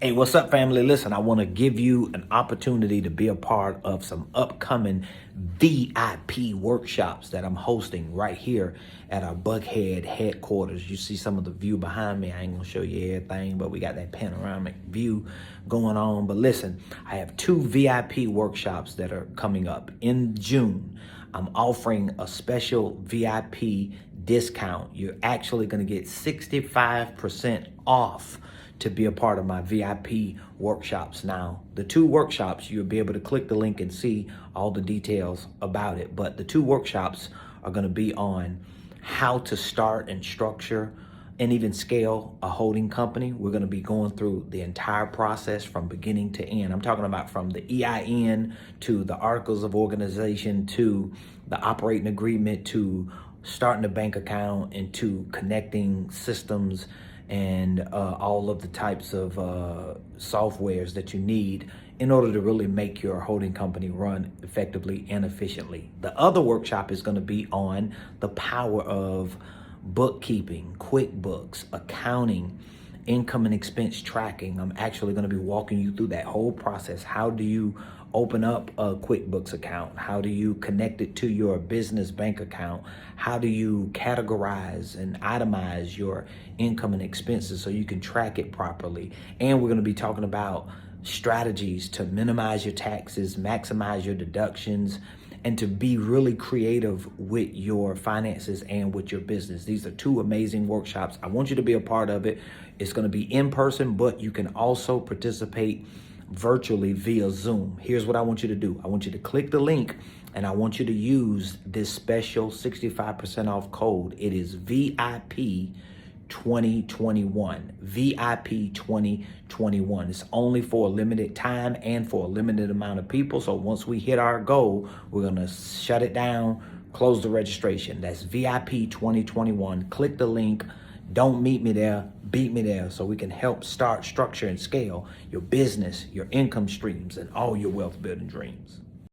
Hey, what's up, family? Listen, I want to give you an opportunity to be a part of some upcoming VIP workshops that I'm hosting right here at our Buckhead headquarters. You see some of the view behind me. I ain't going to show you everything, but we got that panoramic view going on. But listen, I have two VIP workshops that are coming up in June. I'm offering a special VIP discount. You're actually going to get 65% off to be a part of my VIP workshops. Now, the two workshops, you'll be able to click the link and see all the details about it. But the two workshops are going to be on how to start and structure and even scale a holding company. We're going to be going through the entire process from beginning to end. I'm talking about from the EIN to the articles of organization to the operating agreement to starting a bank account and to connecting systems and all of the types of softwares that you need in order to really make your holding company run effectively and efficiently. The other workshop is going to be on the power of bookkeeping, QuickBooks, accounting, income and expense tracking. I'm actually going to be walking you through that whole process. How do you open up a QuickBooks account? How do you connect it to your business bank account? How do you categorize and itemize your income and expenses so you can track it properly? And we're going to be talking about strategies to minimize your taxes, maximize your deductions, and to be really creative with your finances and with your business. These are two amazing workshops. I want you to be a part of it. It's going to be in person, but you can also participate virtually via Zoom. Here's what I want you to do. I want you to click the link and I want you to use this special 65% off code. It is VIP 2021. VIP 2021. It's only for a limited time and for a limited amount of people. So once we hit our goal, we're going to shut it down, close the registration. That's VIP 2021. Click the link. Don't meet me there, beat me there, so we can help start, structure, and scale your business, your income streams, and all your wealth building dreams.